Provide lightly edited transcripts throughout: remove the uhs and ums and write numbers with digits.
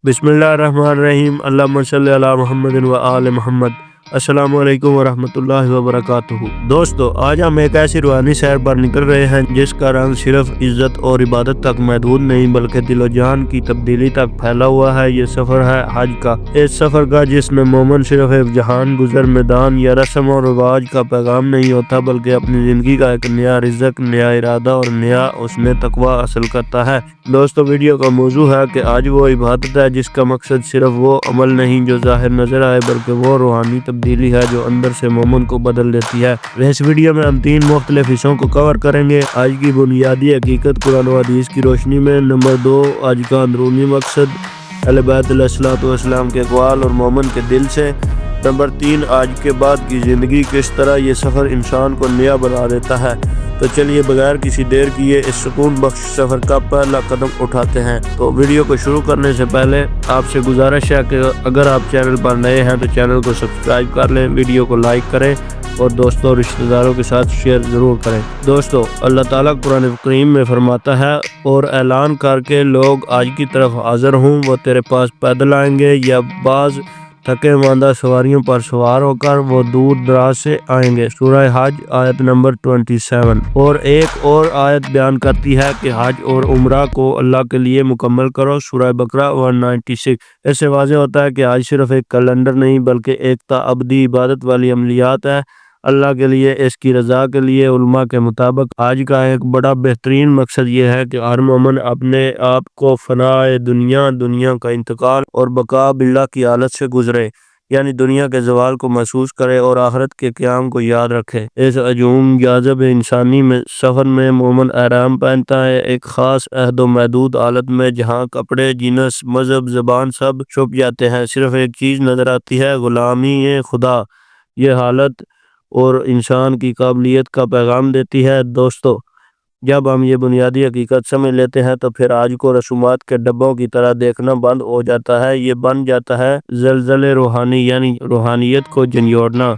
बिस्मिल्लाहिर्रहमानिर्रहीम। अल्लाहुम्मा सल्लि अला मुहम्मदिन व आले मुहम्मद। अस्सलाम वालेकुम व रहमतुल्लाहि व बरकातुहू। दोस्तों, आज हम एक ऐसी रूहानी सैर पर निकल रहे हैं जिसका रंग सिर्फ इज्जत और इबादत तक महदूद नहीं बल्कि दिलो जान की तब्दीली तक फैला हुआ है। ये सफ़र है हज का। इस सफ़र का जिसमें मोमन सिर्फ एक जहान गुजर मैदान या रस्म और रिवाज का पैगाम नहीं होता बल्कि अपनी ज़िंदगी का एक नया रिज़्क, नया इरादा और नया उसमें तकवा हासिल करता है। दोस्तों, वीडियो का मौजू है कि आज वो इबादत है जिसका मकसद सिर्फ वो अमल नहीं जो ज़ाहिर नजर आए बल्कि वो रूहानी तब्दीली है जो अंदर से मोमन को बदल देती है। इस वीडियो में हम 3 मुख्तलिफ हिस्सों को कवर करेंगे। आज की बुनियादी हकीकत कुरान व हदीस की रोशनी में। नंबर 2, आज का अंदरूनी मकसद अहले बैत अलैहिस्सलाम के अक़वाल और मोमन के दिल से। नंबर 3, आज के बाद की ज़िंदगी किस तरह ये सफ़र इंसान को नया बना देता है। तो चलिए बगैर किसी देर किए इस सुकून बख्श सफ़र का पहला कदम उठाते हैं। तो वीडियो को शुरू करने से पहले आपसे गुजारिश है कि अगर आप चैनल पर नए हैं तो चैनल को सब्सक्राइब कर लें, वीडियो को लाइक करें और दोस्तों और रिश्तेदारों के साथ शेयर ज़रूर करें। दोस्तों, अल्लाह ताला कुरान करीम में फरमाता है, और ऐलान करके लोग आज की तरफ हाज़िर हूँ, वो तेरे पास पैदल आएंगे या बाज़ थके मांदा सवारियों पर सवार होकर वो दूर दराज से आएंगे। सूरह हज आयत नंबर 27। और एक और आयत बयान करती है कि हज और उम्रा को अल्लाह के लिए मुकम्मल करो। सूरह बकरा 196। इससे वाज़ेह होता है कि हज सिर्फ एक कैलेंडर नहीं बल्कि एक ताअब्दी इबादत वाली अमलियात है अल्लाह के लिए, इसकी रज़ा के लिए। उलमा के मुताबिक आज का एक बड़ा बेहतरीन मकसद ये है कि हर मोमिन अपने आप को फनाए दुनिया का इंतकाल और बका बिल्ला की हालत से गुजरे, यानी दुनिया के ज़वाल को महसूस करे और आखिरत के क़याम को याद रखे। इस अजूम जाज़ब इंसानी में सफ़र में मोमिन एहराम पहनता है, एक ख़ास अहद व महदूद हालत में जहाँ कपड़े, जिनस, मज़हब, ज़बान सब छुप जाते हैं। सिर्फ एक चीज़ नज़र आती है, ग़ुलामी खुदा। ये हालत और इंसान की काबिलियत का पैगाम देती है। दोस्तों, जब हम ये बुनियादी हकीकत समझ लेते हैं तो फिर आज को रसूमात के डब्बों की तरह देखना बंद हो जाता है। ये बन जाता है ज़लज़ले रूहानी, यानी रूहानियत को झंझोड़ना।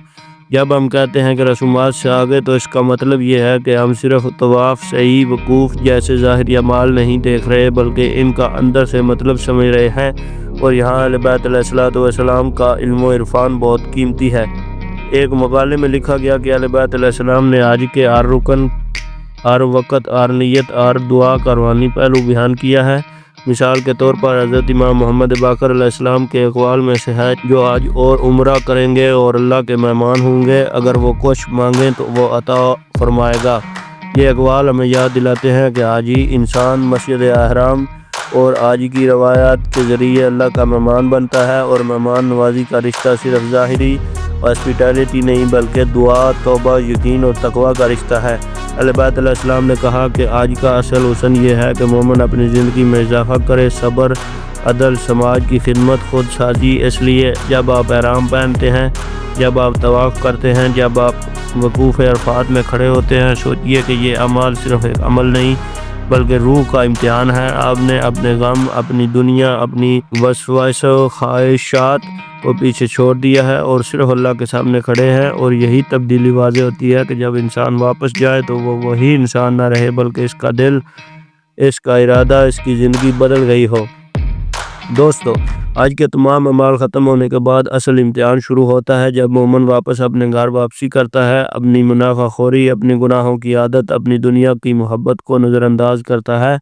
जब हम कहते हैं कि रसूमात से आगे, तो इसका मतलब ये है कि हम सिर्फ तवाफ़, सही, वकूफ़ जैसे ज़ाहिरी अमाल नहीं देख रहे बल्कि इनका अंदर से मतलब समझ रहे हैं। और यहाँ अहले बैत अलैहिस्सलाम का इल्म व इरफान बहुत कीमती है। एक मकाले में लिखा गया कि अहले बैत अलैहिस्सलाम ने आज के हर रुकन, हर वक़्त, हर नियत, हर दुआ का रूहानी पहलू बयान किया है। मिसाल के तौर पर हज़रत इमाम मोहम्मद बाक़र अलैहिस्सलाम के अक़वाल में से है, जो आज और उम्रा करेंगे और अल्लाह के मेहमान होंगे, अगर वो कुछ मांगें तो वो अता फरमाएगा। ये अक़वाल हमें याद दिलाते हैं कि आज ही इंसान मस्जिद अहराम और आज की रवायात के ज़रिए अल्लाह का मेहमान बनता है। और मेहमान नवाजी का रिश्ता सिर्फ ज़ाहिरी हॉस्पिटैलिटी नहीं बल्कि दुआ, तौबा, यकीन और तकवा का रिश्ता है। अहले बैत अलैहिस्सलाम ने कहा कि आज का असल हुस्न ये है कि मोमिन अपनी ज़िंदगी में इजाफ़ा करे, सब्र, अदल, समाज की खिदमत, खुद साजी। इसलिए जब आप एहराम पहनते हैं, जब आप तवाफ़ करते हैं, जब आप वकूफ़ अरफ़ात में खड़े होते हैं, सोचिए कि ये अमाल सिर्फ एक अमल नहीं बल्कि रूह का इम्तिहान है। आपने अपने गम, अपनी दुनिया, अपनी वसवास ख्वाहिशात को पीछे छोड़ दिया है और सिर्फ अल्लाह के सामने खड़े हैं। और यही तब्दीली वाज़ेह होती है कि जब इंसान वापस जाए तो वो वही इंसान ना रहे बल्कि इसका दिल, इसका इरादा, इसकी ज़िंदगी बदल गई हो। दोस्तों, आज के तमाम अमाल ख़त्म होने के बाद असल इम्तिहान शुरू होता है जब मोमिन वापस अपने घर वापसी करता है, अपनी मुनाफ़ाखोरी, अपनी गुनाहों की आदत, अपनी दुनिया की मोहब्बत को नज़रअंदाज करता है।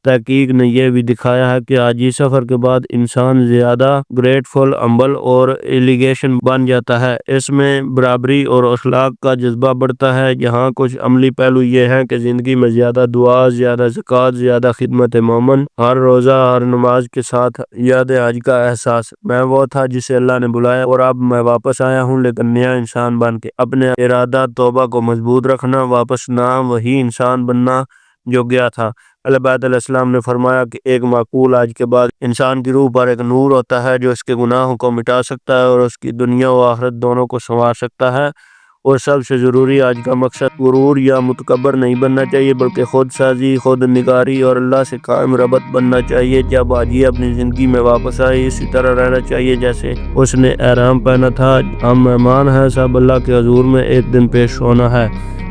तहकीक ने यह भी दिखाया है कि आज इस सफ़र के बाद इंसान ज़्यादा ग्रेटफुल, अम्बल और एलिगेशन बन जाता है। इसमें बराबरी और अखलाक का जज्बा बढ़ता है। यहाँ कुछ अमली पहलू ये हैं कि ज़िंदगी में ज़्यादा दुआ, ज़्यादा ज़कात, ज़्यादा खिदमत मोमिन, हर रोज़ा, हर नमाज के साथ याद आज का एहसास, मैं वो था जिसे अल्लाह ने बुलाया और अब मैं वापस आया हूँ लेकिन नया इंसान बन के। अपने इरादा, तौबा को मजबूत रखना, वापस ना वही इंसान बनना जो गया था। अहले बैत अलैहिस्सलाम ने फरमाया कि एक माकूल आज के बाद इंसान की रूह पर एक नूर होता है जो इसके गुनाहों को मिटा सकता है और उसकी दुनिया व आखिरत दोनों को संवार सकता है। और सबसे ज़रूरी आज का मकसद गुरूर या मुतकब्बर नहीं बनना चाहिए बल्कि खुद साजी, खुद निगारी और अल्लाह से कायम रबत बनना चाहिए। जब हाजी अपनी ज़िंदगी में वापस आए, इसी तरह रहना चाहिए जैसे उसने एहराम पहना था। हम मेहमान हैं, सब अल्लाह के हजूर में एक दिन पेश होना है।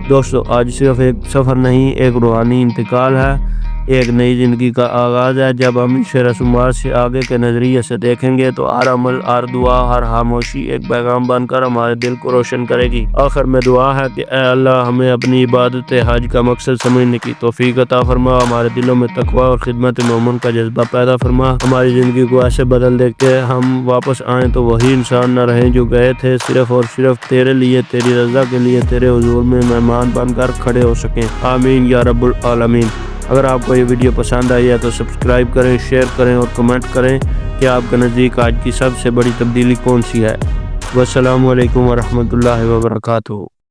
दोस्तों, आज सिर्फ एक सफ़र नहीं, एक रूहानी इंतकाल है। ایک نئی زندگی کا آغاز ہے۔ جب ہم اس رسومات سے آگے کے نظریے سے دیکھیں گے تو ہر عمل، ہر دعا، ہر خاموشی ایک پیغام بن کر ہمارے دل کو روشن کرے گی۔ آخر میں دعا ہے کہ اے اللہ ہمیں اپنی عبادت حج کا مقصد سمجھنے کی توفیق عطا فرما، ہمارے دلوں میں تقویٰ اور خدمت مومن کا جذبہ پیدا فرما، ہماری زندگی کو ایسے بدل دے کہ ہم واپس آئیں تو وہی انسان نہ رہیں جو گئے تھے، صرف اور صرف تیرے لیے، تیری رضا کے لیے، تیرے حضور میں مہمان بن کر کھڑے ہو سکیں۔ آمین یا رب العالمین۔ اگر آپ کو یہ ویڈیو پسند آئی ہے تو سبسکرائب کریں، شیئر کریں اور کمنٹ کریں کہ آپ کے نزدیک آج کی سب سے بڑی تبدیلی کون سی ہے۔ والسلام علیکم ورحمۃ اللہ وبرکاتہ۔